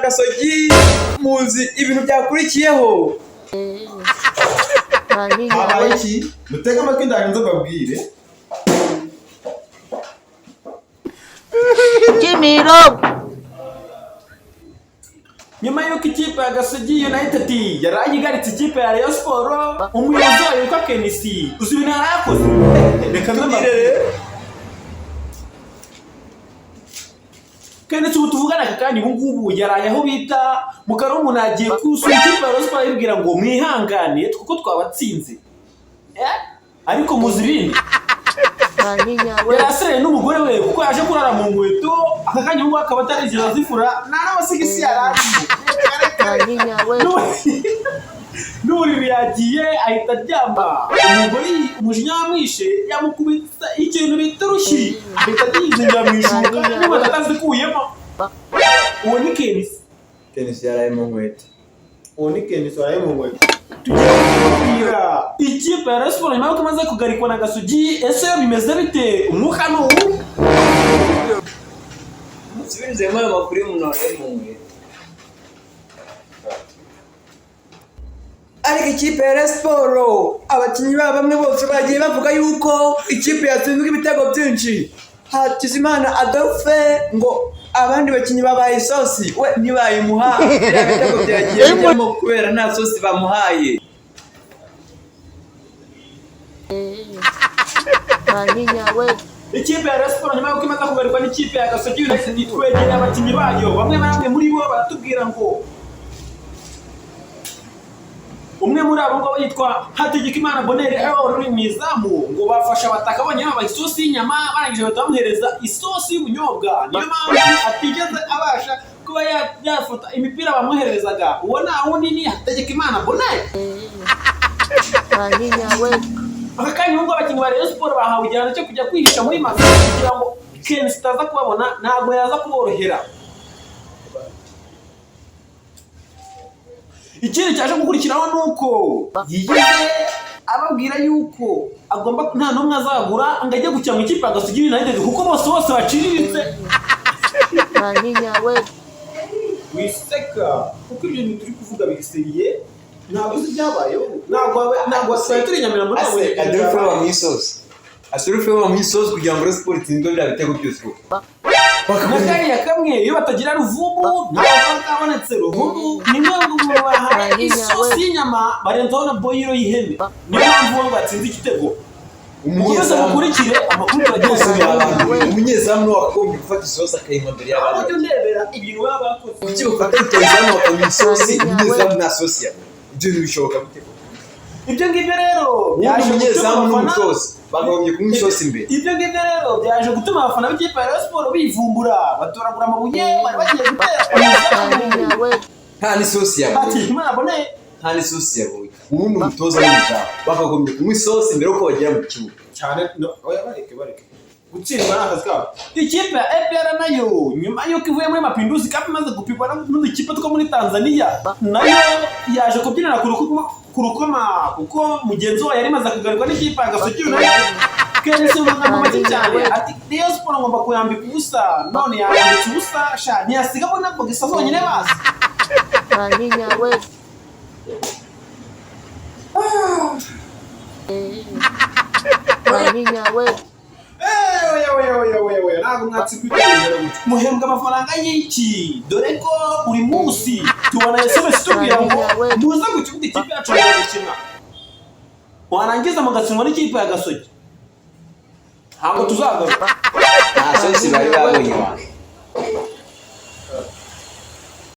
Gasogi muzi ibintu byakurikiyeho. Habaye iki? Mutega amatwi ndahinze babwire. Kimiro. Nyuma y'uko ikipe ya Gasogi United yarayigaritse ikipe ya Rayon Sport, umuyobozi wayo witwa KNC uzi ibintu yarakoze. Reka mbabwire. KNC ubu tuvugana kandi ubu ngubu yaraye aho bita mu karungu nagiye kusura ikipe ya Rayon Sport ibwira ngo mwihangane kuko twabatsinze. Ariko muzirinde. Yarasere n'umugore we kuko yaje kurara mu nkweto akakanya ngo akaba atarigeze azifura n'abasigisi yaraje. N'uri yagiye ahita aryamba umugore umujinya wamwishe yamukubita ikintu bitarushi ahita yizinga mu ishuka niba atazikuyemo. Uwo ni KNC yaraye mu nkweto. Uwo ni KNC yaraye mu nkweto. Ikipe ya Rayon Sport nyuma y'uko imaze kugarikwa na Gasogi, ese bimeze bite umwuka n'ubu? Musubizemo ayo makuru y'umuntu wari mu nkweto. Ariko ikipe ya Rayon Sport abakinnyi babo bamwe bose bagiye bavuga yuko ikipe yatsinzwe ibitego byinshi. Hakizimana Adolphe ngo abandi bakinnyi babaye isosi we ntibayimuha ibitego byagiye bijyamo kubera nta sosi bamuhaye. Ikipe ya Rayon Sport nyuma y'uko imaze kugarikwa n'ikipe ya Gasogi United twegereye abakinnyi bayo bamwe muri bo baratubwira ngo umwe muri abo ngabo yitwa Hategekimana Bonere uri mu izamu ngo bafasha abataka abanyama isosi y'inyama barangije batamuhereza isosi y'ubunyobwa. Niyo mpamvu atigeze abasha kuba yafata imipira bamwohererezaga. Uwo nta wundi ni Hategekimana Bonere. Aka kanya ngo abakinnyi ba Rayon Sport bahawe igihano cyo kujya kwihisha muri masa kugira ngo KNC itaza kubabona ntabwo yaza kuborohera. Ikindi cyaje gukurikiraho nuko yigeze ababwira yuko agomba nta numwe azagura ngo ajye gukina mu ikipe ya Gasogi United kuko bose baciriritse. Wiseka kuko ibyo bintu turi kuvuga bigiseriye ntabwo uzi byabayeho ntabwo twari turi nyamira muri abo Adolphe wa misozi. Adolphe wa misozi kugira ngo Rayon Sport itsindwe bya bitego byose. Nakariya kamwe iyo batagira ruvubu ntabwo kabonetse ruvubu ni ngombwa ngo bahaye isosi y'inyama barenzaho na boyiro y'ihene. Niyo mpamvu ngo batsinze igitego. Umunyezamu mukurikire amakuru yagiye umunyezamu wakomye gufata isosi akayinywa mbere y'abandi. Abajya ndebera ibintu baba bakoze. Kuki bafata itezamu bakanywa isosi umunyezamu na sosi yawe. Ibyo bishoboka gute? Ibyo ngibyo rero byaje umunyezamu n'umutoza bagombye kunywa isosi imbere. Ibyo ngibyo rero byaje gutuma abafana b'ikipe ya Rayon Sport bivumbura batoragura amabuye bari bagiye gutera nta n'isosi yawe. Hategekimana Bonere nta n'isosi yawe. Ubundi umutoza n'umuzamu bakagombye kunywa isosi mbere yuko bagera mu kibuga. Cyane oya bareke gutsindwa n'akazi kabo. Ikipe ya APR nayo nyuma y'uko ivuye muri Mapinduzi Cup imaze gupigwa n'udukipe two muri Tanzania nayo yaje kubyinira ku rukoma kuko mugenzi wayo yari imaze kugarurwa n'ikipe ya Gasogi United. KNC mu make cyane ati Rayon Sport ngomba kuyambika ubusa none yambitse ubusa sha ntiyasigamo nabwo gisa zonyine bazi. Ntabwo mwatsikwitabira muhembwa amafaranga y'iki dore ko buri munsi tubona SMS tubwira ngo muze ku kibuga ikipe yacu gukina warangiza mugatsindwa n'ikipe ya Gasogi ntabwo tuzagaruka. nta sosi bari babonye.